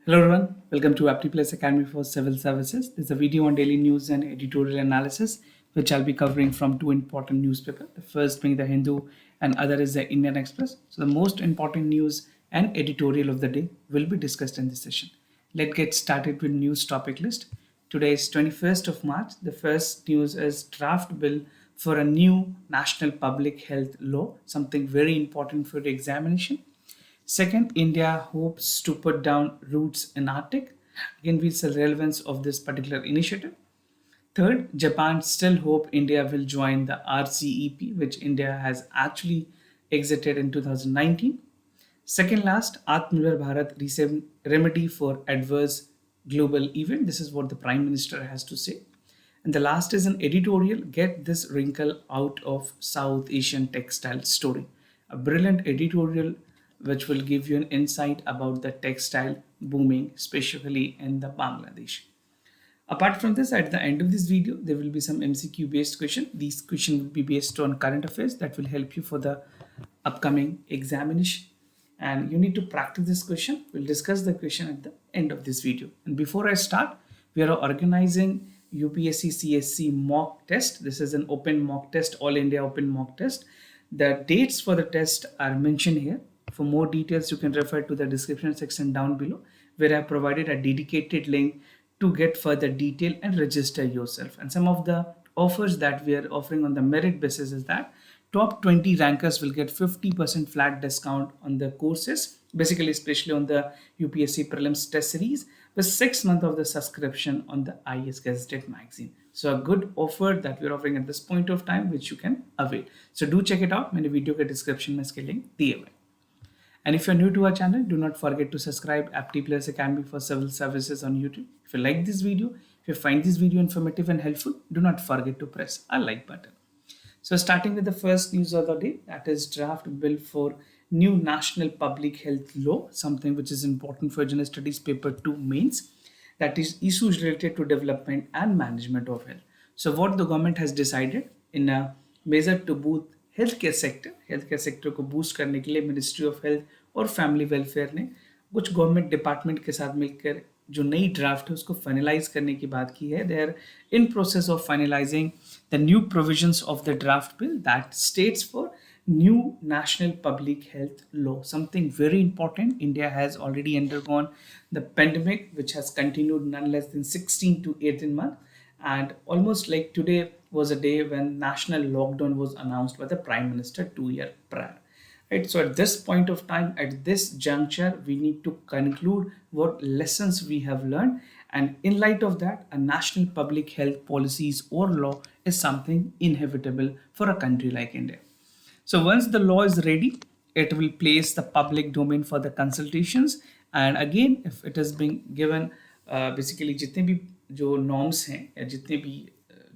Hello everyone, welcome to Apti Plus Academy for Civil Services. This is a video on daily news and editorial analysis, which I'll be covering from two important newspapers. The first being the Hindu and other is the Indian Express. So the most important news and editorial of the day will be discussed in this session. Let's get started with news topic list. Today is 21st of March. The first news is draft bill for a new national public health law, something very important for the examination. Second, India hopes to put down roots in Arctic. Again, we see the relevance of this particular initiative. Third, Japan still hope India will join the RCEP, which India has actually exited in 2019. Second last, Atmanirbhar Bharat received remedy for adverse global event. This is what the Prime Minister has to say. And the last is an editorial, Get This Wrinkle Out of South Asian Textile Story. A brilliant editorial which will give you an insight about the textile booming, especially in the Bangladesh. Apart from this, at the end of this video, there will be some MCQ based question. These questions will be based on current affairs that will help you for the upcoming examination. And you need to practice this question. We'll discuss the question at the end of this video. And before I start, we are organizing UPSC CSE mock test. This is an open mock test, all India open mock test. The dates for the test are mentioned here. For more details, you can refer to the description section down below, where I have provided a dedicated link to get further detail and register yourself. And some of the offers that we are offering on the merit basis is that top 20 rankers will get 50% flat discount on the courses, basically especially on the UPSC Prelims test series, with 6 months of the subscription on the IS Gazetted magazine. So a good offer that we're offering at this point of time, which you can avail. So do check it out. मैंने video के description में इसके link दिए हुए. And if you're new to our channel, do not forget to subscribe Apti Plus Academy for Civil Services on YouTube. If you like this video, if you find this video informative and helpful, do not forget to press a like button. So starting with the first news of the day, that is draft bill for new national public health law, something which is important for General Studies paper 2 mains, that is issues related to development and management of health. So what the government has decided in a measure to boost health care sector को boost करने के लिए ministry of health और family welfare ने कुछ government department के साथ मिलकर जो नई ड्राफ्ट है उसको फाइनलाइज करने की बात की है. They are in process of finalising the new provisions of the draft bill that states for new national public health law, something very important. India has already undergone the pandemic, which has continued none less than 16 to 18 months, and almost like today was a day when national lockdown was announced by the Prime Minister 2 years prior. Right, so at this point of time, at this juncture, we need to conclude what lessons we have learned, and in light of that, a national public health policies or law is something inevitable for a country like India. So once the law is ready, it will place the public domain for the consultations, and again if it is being given basically जितने भी जो norms हैं या जितने भी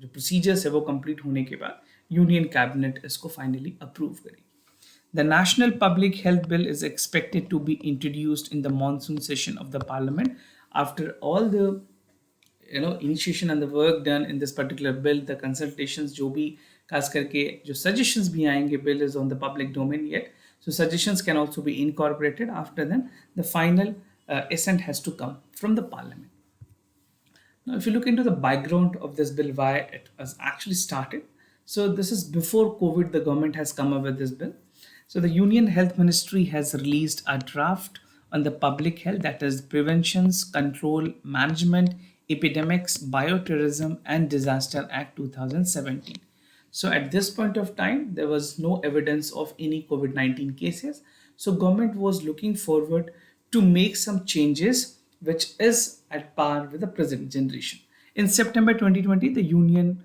जो procedures है वो complete होने के बाद यूनियन कैबिनेट इसको फाइनली अप्रूव करेगी. The National Public Health Bill is expected to be introduced in the monsoon session of the Parliament. After all the initiation and the work done in this particular bill, the consultations जो भी खास करके जो suggestions भी आएंगे, bill is on the public domain yet, so suggestions can also be incorporated. After then the final assent has to come from the Parliament. Now if you look into the background of this bill, why it was actually started, so this is before COVID the government has come up with this bill. So the Union Health Ministry has released a draft on the public health, that is Preventions, Control, Management, Epidemics, Bioterrorism and Disaster Act 2017. So at this point of time, there was no evidence of any COVID-19 cases. So government was looking forward to make some changes which is at par with the present generation. In September 2020, the Union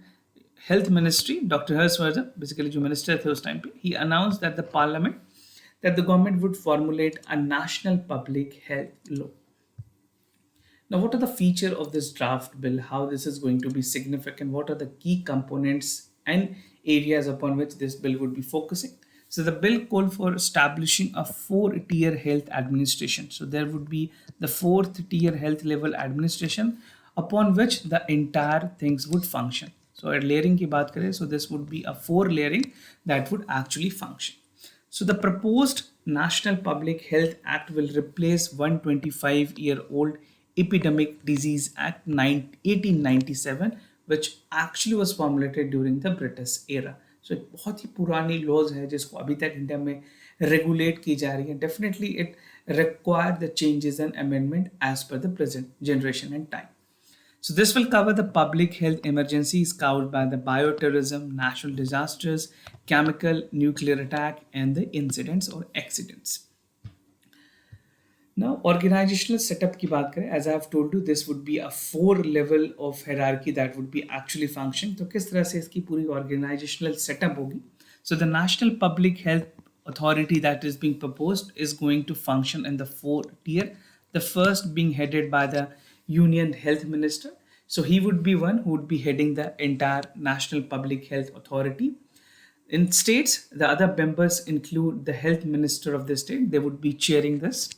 Health Ministry, Dr. Harshvardhan, basically जो minister थे उस time पे, he announced that the government would formulate a national public health law. Now, what are the features of this draft bill? How this is going to be significant? What are the key components and areas upon which this bill would be focusing? So the bill called for establishing a 4-tier health administration. So there would be the 4th tier health level administration upon which the entire things would function. So at layering की बात करें, so this would be a 4 layering that would actually function. So the proposed National Public Health Act will replace 125-year-old Epidemic Disease Act 1897, which actually was formulated during the British era. So एक बहुत ही पुरानी laws है जिसको अभी तक India में regulate की जा रही है. Definitely it required the changes and amendment as per the present generation and time. So this will cover the public health emergencies covered by the bioterrorism, natural disasters, chemical, nuclear attack, and the incidents or accidents. Now, organizational setup की बात करें, as I have told you, this would be a 4 level of hierarchy that would be actually functioning. तो किस तरह से इसकी पूरी organizational setup होगी? So the National Public Health Authority that is being proposed is going to function in the 4 tier. The first being headed by the Union Health Minister. So he would be one who would be heading the entire National Public Health Authority. In states, the other members include the Health Minister of the state. They would be chairing this,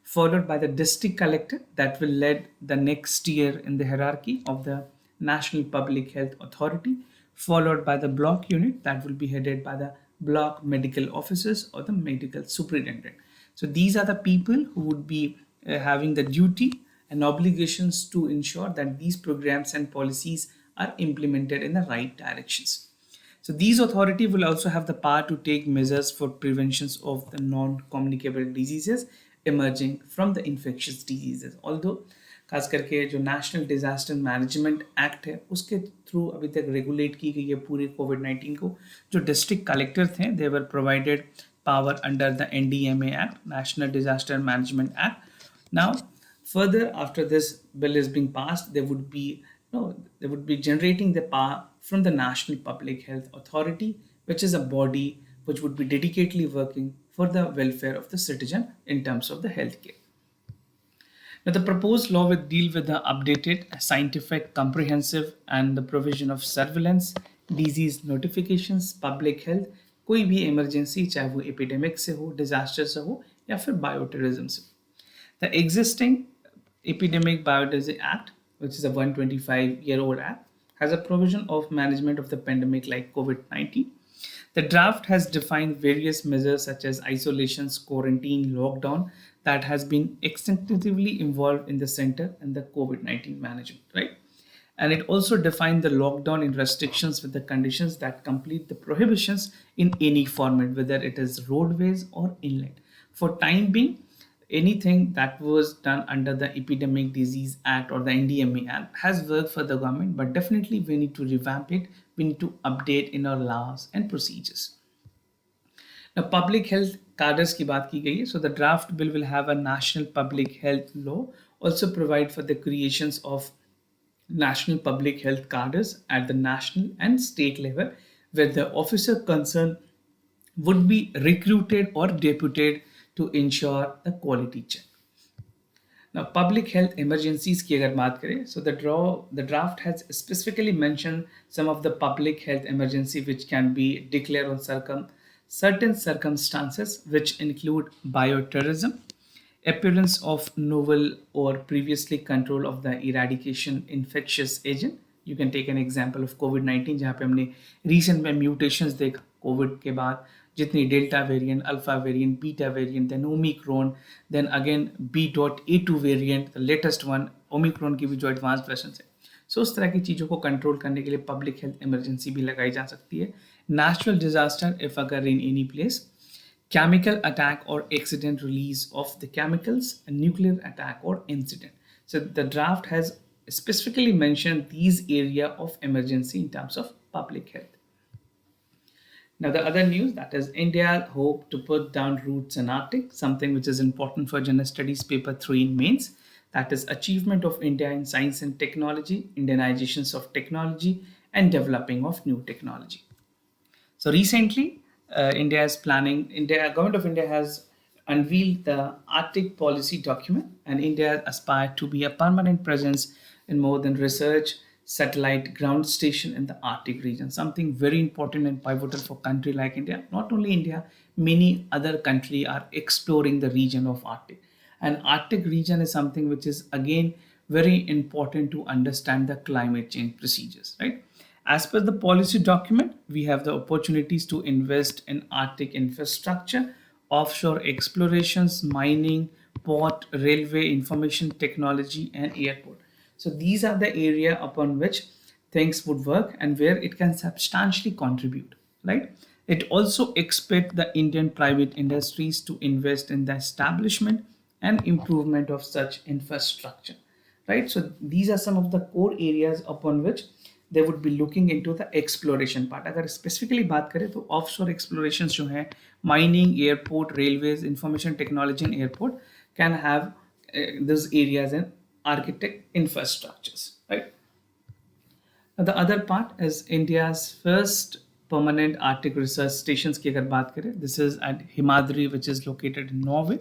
followed by the district collector that will lead the next tier in the hierarchy of the National Public Health Authority, followed by the block unit that will be headed by the block medical officers or the medical superintendent. So these are the people who would be having the duty and obligations to ensure that these programs and policies are implemented in the right directions. So these authority will also have the power to take measures for preventions of the non-communicable diseases emerging from the infectious diseases. Although खास करके जो national disaster management act है उसके through अभी तक regulate की गई है पूरे कोविड-19 को, जो डिस्ट्रिक्ट कलेक्टर थे they were provided power under the NDMA act, national disaster management act. Now further after this bill is being passed, they would be generating the power from the National Public Health Authority, which is a body which would be dedicatedly working for the welfare of the citizen in terms of the healthcare. Now, the proposed law will deal with the updated, scientific, comprehensive, and the provision of surveillance, disease notifications, public health, कोई भी emergency, चाहे वो epidemic से हो, disaster से हो, या फिर bioterrorism से. The existing Epidemic Biodiversity Act, which is a 125-year-old act, has a provision of management of the pandemic like COVID-19. The draft has defined various measures such as isolations, quarantine, lockdown that has been extensively involved in the center and the COVID-19 management, right? And it also defined the lockdown and restrictions with the conditions that complete the prohibitions in any format, whether it is roadways or inlet. For time being, anything that was done under the Epidemic Disease Act or the NDMA Act has worked for the government, but definitely we need to revamp it. We need to update in our laws and procedures. Now, public health cadres की बात की गई है. So the draft bill will have a national public health law, also provide for the creations of national public health cadres at the national and state level, where the officer concerned would be recruited or deputed to ensure the quality check. Now, public health emergencies की अगर बात करें, so the draft has specifically mentioned some of the public health emergency which can be declared on certain circumstances, which include bioterrorism, appearance of novel or previously control of the eradication infectious agent. You can take an example of COVID-19 जहाँ पे हमने recent में mutations देखा Covid के बाद, जितनी delta variant, alpha variant, beta variant, then omicron, then again B.A2 variant, the latest one, omicron की भी जो एडवांस वर्जन है. सो उस तरह की चीज़ों को कंट्रोल करने के लिए पब्लिक हेल्थ इमरजेंसी भी लगाई जा सकती है. नेचुरल डिजास्टर इफ अगर in any place, chemical attack or accident release of the chemicals, a nuclear attack or incident. So the draft has specifically mentioned these area of emergency in terms of public health. Now the other news, that is India hope to put down roots in Arctic, something which is important for General Studies paper 3 in mains. That is achievement of India in science and technology, Indianizations of technology, and developing of new technology. So recently, Government of India has unveiled the Arctic policy document, and India aspired to be a permanent presence in more than research, satellite ground station in the Arctic region. Something very important and pivotal for a country like India. Not only India, many other countries are exploring the region of Arctic. And Arctic region is something which is again very important to understand the climate change procedures, right? As per the policy document, we have the opportunities to invest in Arctic infrastructure, offshore explorations, mining, port, railway, information technology, and airport. So these are the area upon which things would work and where it can substantially contribute, right? It also expect the Indian private industries to invest in the establishment and improvement of such infrastructure, right? So these are some of the core areas upon which they would be looking into the exploration part. अगर specifically बात करें तो offshore explorations जो है mining, airport, railways, information technology and airport can have those areas and architect infrastructures, right? The other part is India's first permanent Arctic research stations की अगर बात करें, this is at Himadri, which is located in Norway.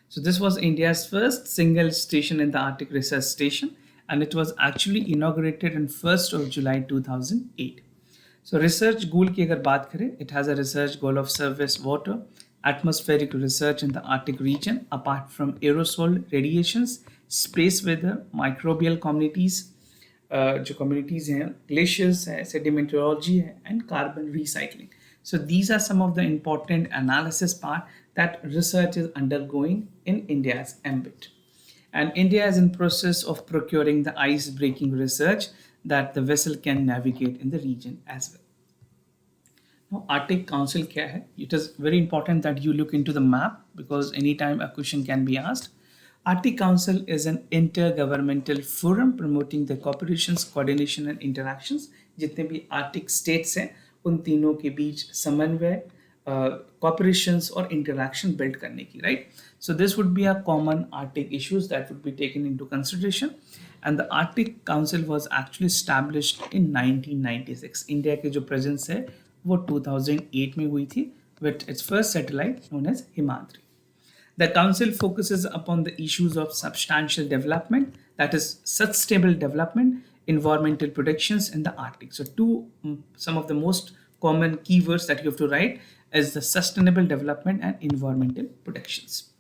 So this was India's first single station in the Arctic Research Station, and it was actually inaugurated on 1st of July 2008. So research goal की अगर बात करें, it has a research goal of surface water, atmospheric research in the Arctic region, apart from aerosol radiations, space weather, microbial communities, जो communities हैं, glaciers है, sedimentology है, and carbon recycling. So these are some of the important analysis part that research is undergoing in India's ambit. And India is in process of procuring the ice-breaking research that the vessel can navigate in the region as well. Now, Arctic Council क्या है? It is very important that you look into the map because anytime a question can be asked. Arctic Council is an intergovernmental forum promoting the cooperations, coordination and interactions. जितने भी Arctic states हैं, उन तीनों के बीच समन्वय, cooperations और interaction build करने की, right? So this would be a common Arctic issues that would be taken into consideration. And the Arctic Council was actually established in 1996. India के जो presence है, वो 2008 में हुई थी with its first satellite known as Himadri. The Council focuses upon the issues of substantial development, that is, sustainable development, environmental protections in the Arctic. So, some of the most common keywords that you have to write is the sustainable development and environmental protections.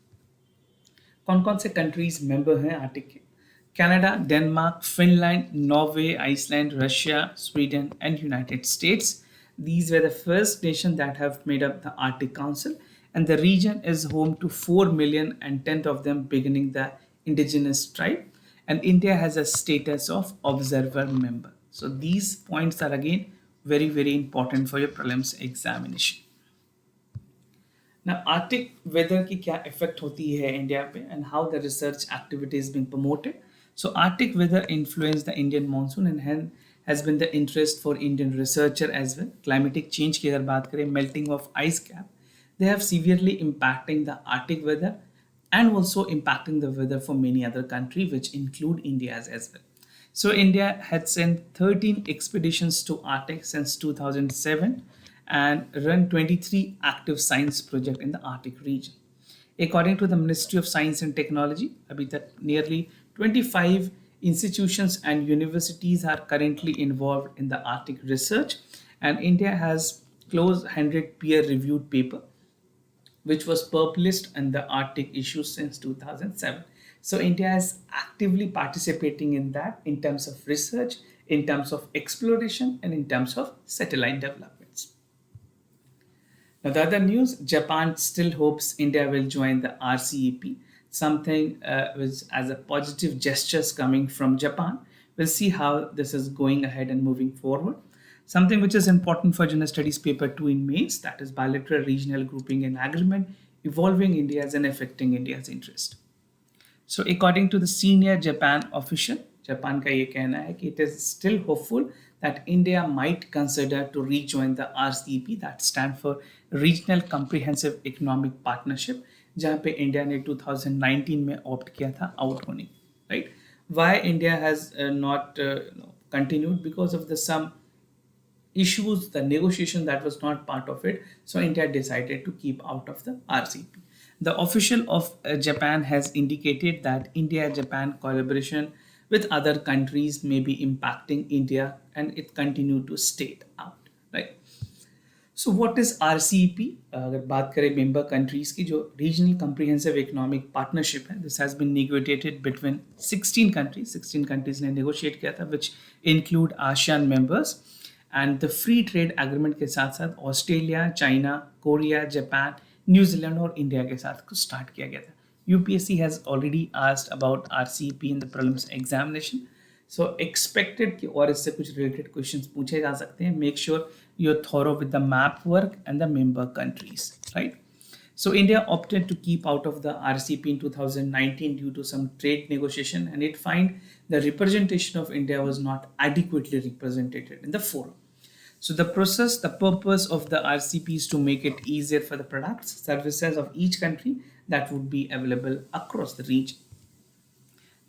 कौन-कौन से countries member हैं Arctic के? Canada, Denmark, Finland, Norway, Iceland, Russia, Sweden, and United States. These were the first nations that have made up the Arctic Council, and the region is home to 4 million and 10th of them beginning the indigenous tribe, and India has a status of observer member. So these points are again very important for your prelims examination. Now, Arctic weather की क्या effect होती है India पे and how the research activity is being promoted. So Arctic weather influenced the Indian monsoon and hence has been the interest for Indian researcher as well. Climatic change की अगर बात करें, melting of ice cap, they have severely impacting the Arctic weather and also impacting the weather for many other countries, which include India's as well. So India had sent 13 expeditions to Arctic since 2007 and run 23 active science projects in the Arctic region. According to the Ministry of Science and Technology, अभी तक nearly 25 institutions and universities are currently involved in the Arctic research, and India has close 100 peer-reviewed paper which was published in the Arctic issues since 2007. So India is actively participating in that in terms of research, in terms of exploration, and in terms of satellite developments. Now the other news, Japan still hopes India will join the RCEP, something which as a positive gestures coming from Japan. We'll see how this is going ahead and moving forward. Something which is important for General Studies Paper 2 in mains, that is bilateral regional grouping and agreement, evolving India's and affecting India's interest. So according to the senior Japan official, Japan का ये कहना है कि it is still hopeful that India might consider to rejoin the RCEP, that stand for Regional Comprehensive Economic Partnership, जहाँ पे India ने 2019 में opt किया था out होने, right? Why India has not continued? Because of the some issues, the negotiation that was not part of it. So India decided to keep out of the RCEP. The official of Japan has indicated that India-Japan collaboration with other countries may be impacting India and it continue to stay out, right? So what is RCEP? अगर बात करें member countries की, जो Regional Comprehensive Economic Partnership है, this has been negotiated between 16 countries. 16 countries ने negotiate किया था, which include ASEAN members. And the free trade agreement के साथ साथ Australia, China, Korea, Japan, New Zealand और इंडिया के साथ स्टार्ट किया गया था. UPSC has already asked about RCEP in the prelims examination. So expected कि और इससे कुछ related questions पूछे जा सकते हैं. Make sure you're thorough with the map work and the member countries, right? So India opted to keep out of the RCEP in 2019 due to some trade negotiation, and it find the representation of India was not adequately represented in the forum. So the purpose of the RCP is to make it easier for the products, services of each country that would be available across the region.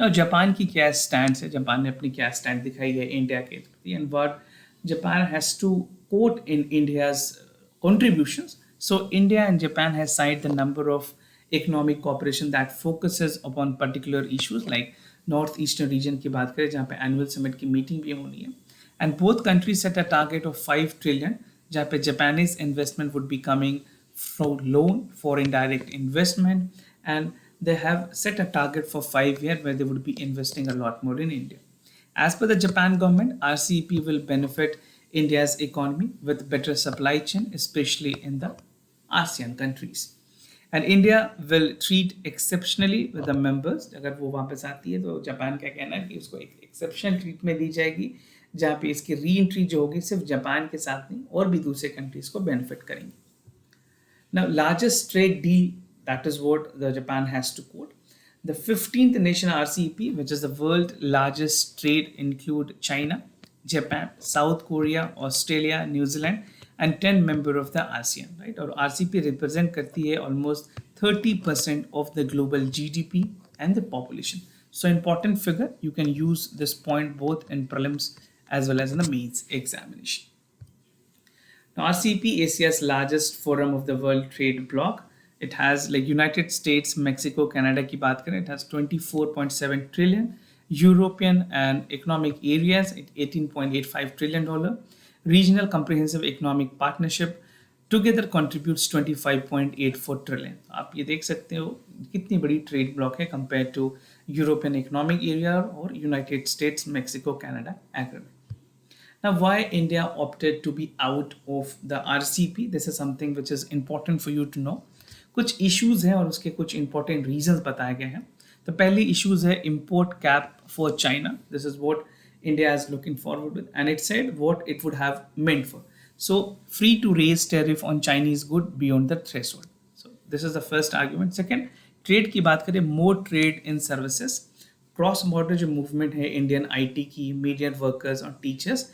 Now Japan की क्या stand है, Japan ने अपनी क्या stand दिखाई है India के प्रति, and what Japan has to quote in India's contributions. So India and Japan has signed the number of economic cooperation that focuses upon particular issues like north eastern region की बात करें जहाँ पे annual summit की meeting भी होनी है, and both countries set a target of 5 trillion जहाँ पे Japanese investment would be coming from loan for indirect investment, and they have set a target for 5 years where they would be investing a lot more in India. As per the Japan government, RCEP will benefit India's economy with better supply chain, especially in the ASEAN countries. And India will treat exceptionally with the members. अगर वो वापस आती है तो Japan का कहना है कि उसको एक एक्सेप्शनल ट्रीटमेंट दी जाएगी जहाँ पे इसकी री एंट्री जो होगी सिर्फ जापान के साथ नहीं और भी दूसरे कंट्रीज को बेनिफिट करेंगे. Now, largest trade deal, that is what the Japan has to quote. The 15th nation RCEP, which is the world largest trade, include China, Japan, South Korea, Australia, New Zealand, and 10 member of the ASEAN, right? और RCEP represent करती है almost 30% of the global GDP and the population. So important figure. You can use this point both in prelims as well as in the mains examination. Now, RCEP, Asia's largest forum of the World Trade Bloc. It has like United States, Mexico, Canada की बात करें, it has 24.7 trillion. European and economic areas, 18.85 trillion dollar. Regional comprehensive economic partnership together contributes 25.84 trillion. आप ये देख सकते हो कितनी बड़ी ट्रेड ब्लॉक है compare to European economic area और United States, Mexico, Canada agreement. Now, why India opted to be out of the RCP? This is something which is important for you to know. कुछ issues हैं और उसके कुछ important reasons बताए गए हैं. तो पहली issues है import cap for China. This is what India is looking forward with, and it said what it would have meant for. So free to raise tariff on Chinese good beyond the threshold. So this is the first argument. Second, trade की बात करें, more trade in services. Cross border जो movement है Indian IT की, media workers और teachers,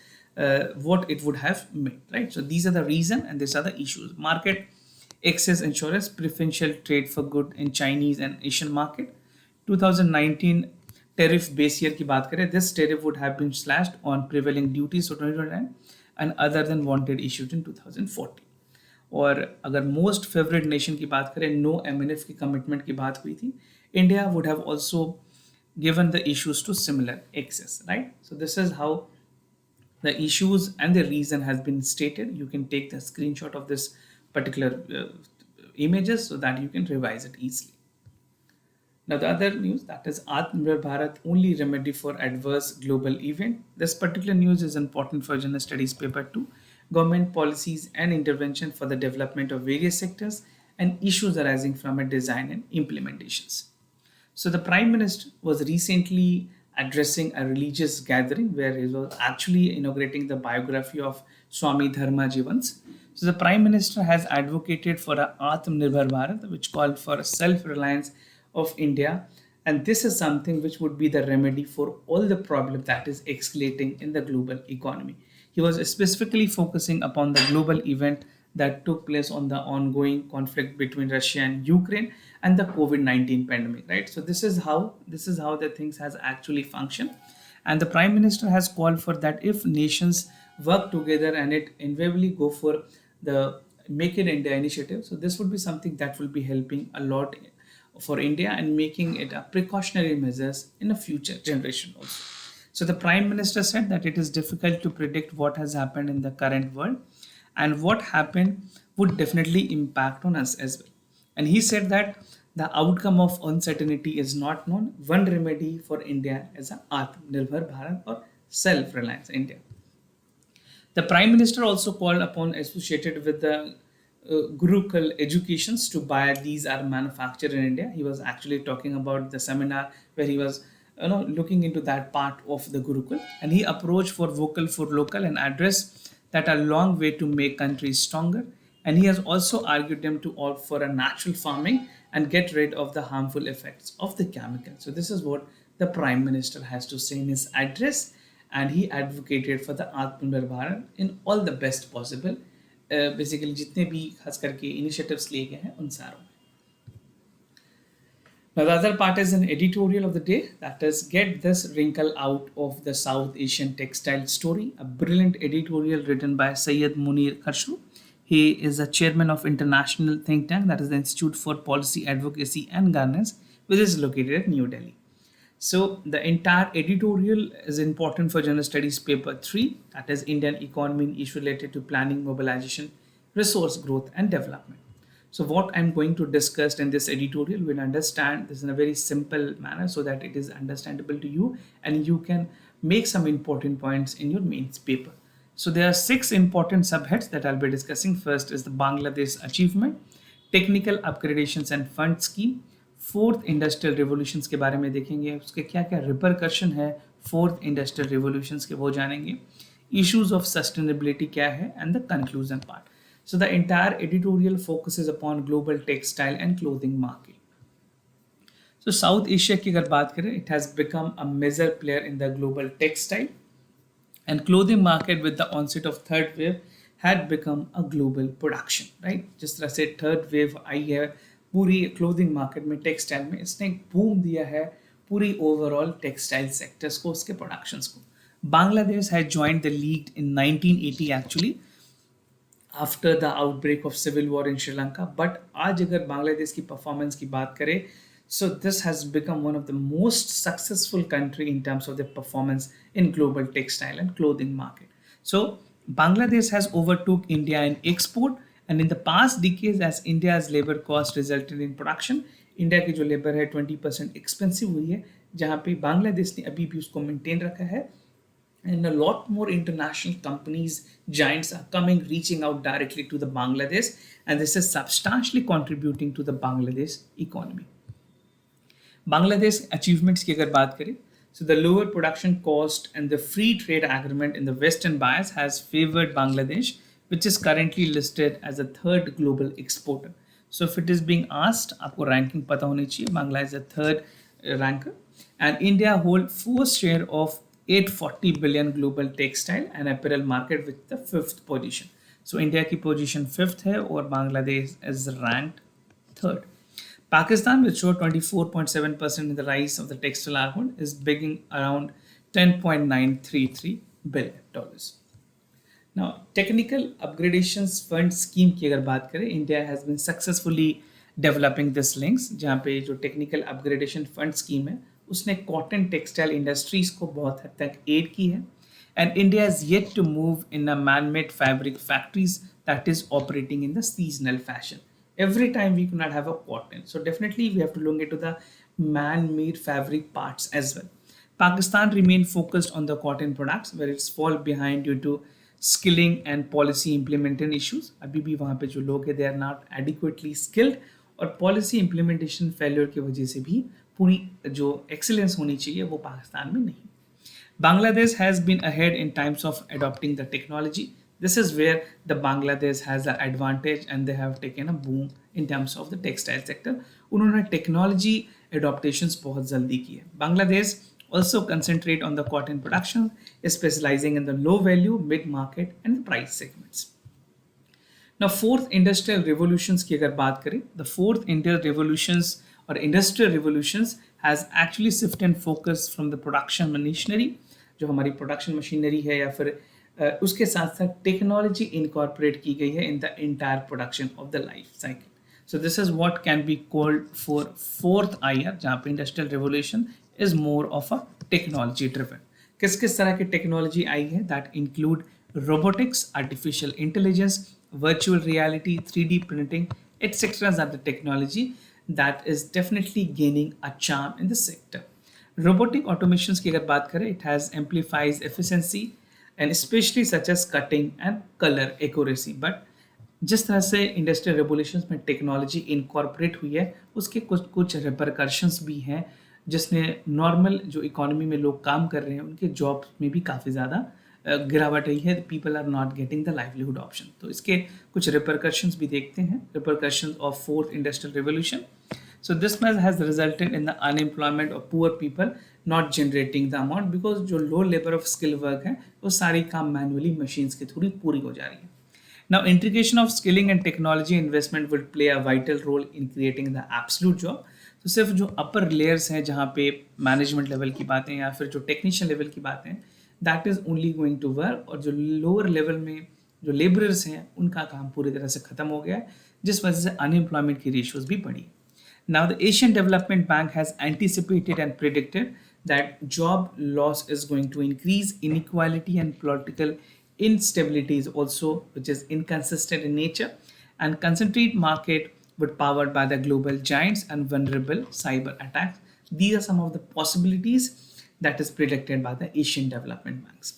what it would have made, right? So these are the reason and these are the issues. Market access insurance, preferential trade for good in Chinese and Asian market. 2019 tariff base year की बात करें, this tariff would have been slashed on prevailing duties for 2029 and other than wanted issued in 2014. और अगर most favourite nation की बात करें, no MNF की commitment की बात हुई थी, India would have also given the issues to similar access, right? So this is how the issues and the reason has been stated. You can take the screenshot of this particular images so that you can revise it easily. Now the other news, that is Atmanirbhar Bharat only remedy for adverse global event. This particular news is important for General Studies paper 2. Government policies and intervention for the development of various sectors and issues arising from a design and implementations. So the Prime Minister was recently addressing a religious gathering where he was actually inaugurating the biography of Swami Dharma Jivans. So the Prime Minister has advocated for a Atmanirbhar Bharat, which called for a self-reliance of India, and this is something which would be the remedy for all the problem that is escalating in the global economy. He was specifically focusing upon the global event that took place on the ongoing conflict between Russia and Ukraine and the COVID-19 pandemic, right? So this is how the things has actually functioned, and the Prime Minister has called for that if nations work together and it invariably go for the Make in India initiative, so this would be something that will be helping a lot for India and making it a precautionary measures in a future generation also. So the Prime Minister said that it is difficult to predict what has happened in the current world, and what happened would definitely impact on us as well. And he said that the outcome of uncertainty is not known. One remedy for India is a Atmanirbhar Bharat or self-reliance India. The Prime Minister also called upon associated with the Gurukul educations to buy these are manufactured in India. He was actually talking about the seminar where he was looking into that part of the Gurukul, and he approached for vocal for local and address that a long way to make countries stronger. And he has also argued them to opt for a natural farming and get rid of the harmful effects of the chemical. So this is what the Prime Minister has to say in his address, and he advocated for the Atmanirbhar Bharat in all the best possible basically जितने भी खास करके initiatives लिए गए हैं उन सारों में. Now the other part is an editorial of the day, that is Get This Wrinkle Out of the South Asian Textile Story, a brilliant editorial written by Syed Munir Khashru. He is a chairman of international think tank, that is the Institute for Policy Advocacy and Governance, which is located at New Delhi. So the entire editorial is important for General Studies paper 3, that is Indian economy and issues related to planning, mobilization, resource growth and development. So what I'm going to discuss in this editorial, we'll understand this in a very simple manner so that it is understandable to you and you can make some important points in your mains paper. So there are 6 important subheads that I'll be discussing. First is the Bangladesh achievement, technical upgradations and fund scheme, fourth industrial revolutions के बारे में देखेंगे, उसके क्या क्या repercussion है fourth industrial revolutions के वो जानेंगे, इश्यूज ऑफ सस्टेनेबिलिटी क्या है and the conclusion part. So the entire editorial focuses upon global textile and clothing market. So South Asia की अगर बात करें, it has become a major player in the global textile and clothing market with the onset of third wave had become a global production, right. जिस तरह से third wave आई है पूरी clothing market में, टेक्सटाइल में, इसने एक बूम दिया है पूरी ओवरऑल टेक्सटाइल सेक्टर्स को, उसके प्रोडक्शंस को. Bangladesh has joined the league in 1980 actually after the outbreak of civil war in Sri Lanka. But आज अगर बांग्लादेश की परफॉर्मेंस की बात करें, so this has become one of the most successful country in terms of their performance in global textile and clothing market. So Bangladesh has overtook India in export. And in the past decades, as India's labor cost resulted in production, India की जो labor है 20% expensive हुई है, जहाँ पे बांग्लादेश ने अभी भी उसको maintain रखा है. And a lot more international companies, giants are coming, reaching out directly to the Bangladesh, and this is substantially contributing to the Bangladesh economy. Bangladesh achievements की अगर बात करें, so the lower production cost and the free trade agreement in the Western bias has favored Bangladesh, which is currently listed as a third global exporter. So if it is being asked, आपको ranking पता होनी चाहिए, Bangladesh is a third ranker, and India hold fourth share of 840 billion global textile and apparel market with the 5th position. So India की position 5th है और Bangladesh is ranked 3rd. Pakistan, which showed 24.7% in the rise of the textile output, is beginning around $10.933 billion. Now, technical upgradations fund scheme की अगर बात करें, India has been successfully developing this links, जहाँ पे जो technical upgradation fund scheme है, उसने cotton textile industries को बहुत हद तक aid की है, and India is yet to move in a man-made fabric factories that is operating in the seasonal fashion. Every time we cannot have a cotton, so definitely we have to look into the man-made fabric parts as well. Pakistan remained focused on the cotton products, where it's fall behind due to skilling and policy implementation issues. अभी भी वहाँ पे जो लोग हैं, they are not adequately skilled, और policy implementation failure की वजह से भी पूरी जो excellence होनी चाहिए वो पाकिस्तान में नहीं. Bangladesh has been ahead in times of adopting the technology. This is where the Bangladesh has the advantage and they have taken a boom in terms of the textile sector. उन्होंने technology adaptations बहुत जल्दी की है. Bangladesh also concentrate on the cotton production, specializing in the low value, mid market and the price segments. Now, fourth industrial revolutions की अगर बात करें, the fourth industrial revolutions has actually shifted focus from the production machinery, जो हमारी production machinery है, या फिर उसके साथ साथ टेक्नोलॉजी इनकॉर्पोरेट की गई है in the entire production of the life cycle. So this is what can be called for fourth IR, जहाँ पे industrial revolution is more of a technology driven. किस तरह की टेक्नोलॉजी आई है? That include robotics, artificial intelligence, virtual reality, 3D printing, etc. are the technology that is definitely gaining a charm in the sector. Robotic automations की अगर बात करें, it has amplifies efficiency and especially such as cutting and color accuracy. But जिस तरह से industrial revolutions में technology incorporate हुई है, उसके कुछ कुछ रिपरकर्शंस भी हैं, जिसने नॉर्मल जो इकोनॉमी में लोग काम कर रहे हैं उनके जॉब में भी काफ़ी ज़्यादा गिरावट आई है. People are not getting the livelihood option. तो इसके कुछ रिपरकर्शंस भी देखते हैं. Repercussions of fourth industrial revolution. So this has resulted in the unemployment of poor people not generating the amount because जो low labor of skill work है वो सारी काम manually machines के थ्रू पूरी हो जा रही है. Now, integration of skilling and technology investment would play a vital role in creating the absolute job. तो सिर्फ जो अपर लेयर्स हैं जहाँ पे मैनेजमेंट लेवल की बातें या फिर जो टेक्नीशियन लेवल की बातें, that is only going to work. और जो लोअर लेवल में जो लेबरर्स हैं उनका काम पूरी तरह से खत्म हो गया है, जिस वजह से अनएम्प्लॉयमेंट की रेशियोज भी बढ़ी. Now, the Asian Development Bank has anticipated and predicted that job loss is going to increase inequality and political instability is also, which is inconsistent in nature, and concentrate market would powered by the global giants and vulnerable cyber attacks. These are some of the possibilities that is predicted by the Asian Development Banks.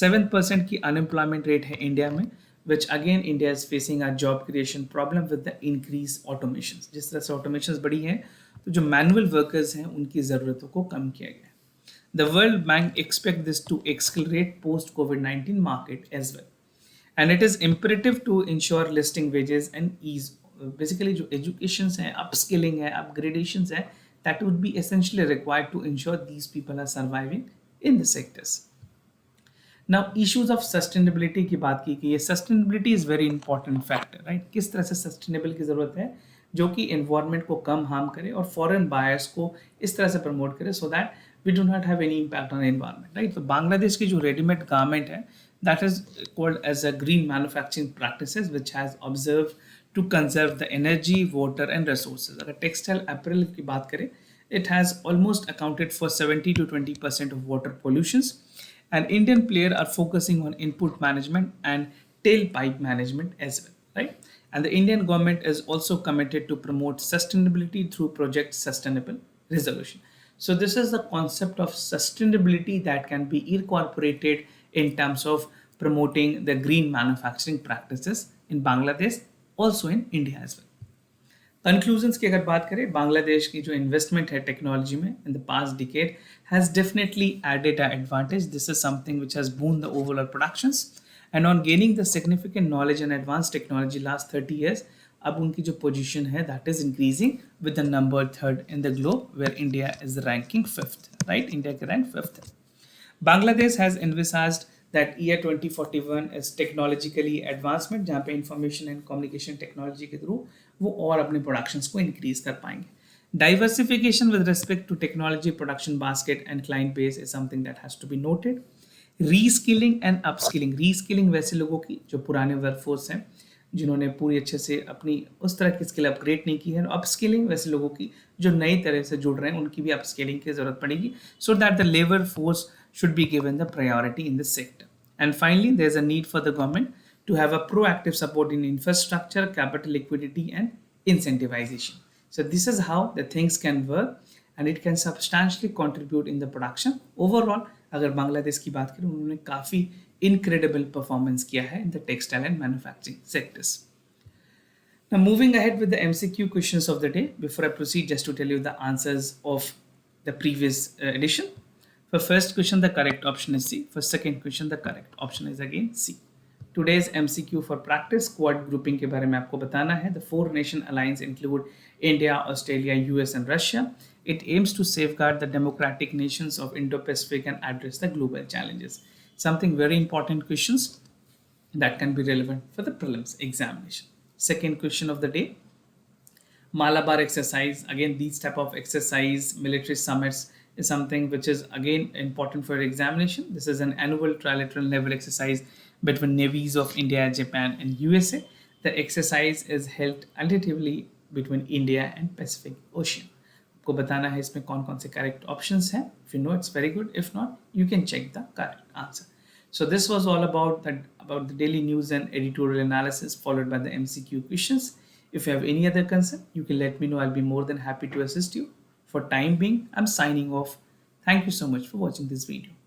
7% की unemployment rate है India में, which again India is facing a job creation problem with the increased automations. जिस तरह से automations बढ़ी हैं तो जो manual workers हैं उनकी ज़रूरतों को कम किया गया है. The World Bank expects this to accelerate post-COVID-19 market as well. And it is imperative to ensure listing wages and ease. Basically जो educations हैं, upskilling है, upgradations है, that would be essentially required to ensure these people are surviving in the sectors. Now, issues of sustainability की बात की गई है. Sustainability is very important factor, right? किस तरह से sustainable की ज़रूरत है जो कि environment को कम harm करे और foreign buyers को इस तरह से promote करे so that we do not have any impact on environment, right? तो बांग्लादेश की जो ready-made garment है that is called as a green manufacturing practices which has observed to conserve the energy, water and resources. अगर textile apparel की बात करें, it has almost accounted for 70 to 20% of water pollutions. And Indian players are focusing on input management and tailpipe management as well, right? And the Indian government is also committed to promote sustainability through Project Sustainable Resolution. So this is the concept of sustainability that can be incorporated in terms of promoting the green manufacturing practices in Bangladesh, also in India as well. Conclusions की अगर बात करें, बांग्लादेश की जो investment है technology में in the past decade has definitely added a advantage. This is something which has boon the overall productions and on gaining the significant knowledge and advance technology last 30 years. अब उनकी जो position है that is increasing with the number 3rd in the globe where India is ranking 5th, right? India के rank 5th है. Bangladesh has envisaged that year 2041 is technologically advancement, जहाँ पे information and communication technology के through वो और अपने productions को increase कर पाएंगे. Diversification with respect to technology production basket and client base is something that has to be noted. Reskilling and upskilling. Reskilling वैसे लोगों की जो पुराने वर्कफोर्स हैं जिन्होंने पूरी अच्छे से अपनी उस तरह की स्किल अपग्रेड नहीं की है. अपस्किलिंग वैसे लोगों की जो नई तरह से जुड़ रहे हैं उनकी भी अपस्किलिंग की जरूरत पड़ेगी so that the labour force should be given the priority in this sector. And finally, there's a need for the government to have a proactive support in infrastructure, capital liquidity and incentivization. So this is how the things can work and it can substantially contribute in the production. Overall, अगर बांग्लादेश की बात करें उन्होंने काफ़ी incredible performance किया है in the textile and manufacturing sectors. Now moving ahead with the MCQ questions of the day, before I proceed, just to tell you the answers of the previous edition. For first question, the correct option is C. For second question, the correct option is again C. Today's MCQ for practice, quad grouping के बारे में आपको बताना है. The 4-nation alliance include India, Australia, US and Russia. It aims to safeguard the democratic nations of Indo-Pacific and address the global challenges. Something very important questions that can be relevant for the prelims examination. Second question of the day, Malabar exercise. Again, these type of exercise, military summits is something which is again important for examination. This is an annual trilateral naval exercise between navies of India, Japan and USA. The exercise is held alternatively between India and Pacific Ocean. आपको बताना है इसमें कौन कौन से correct options हैं. If you know, it's very good. If not, you can check the correct answer. So this was all about the daily news and editorial analysis followed by the MCQ questions. If you have any other concern, you can let me know. I'll be more than happy to assist you. For time being, I'm signing off. Thank you so much for watching this video.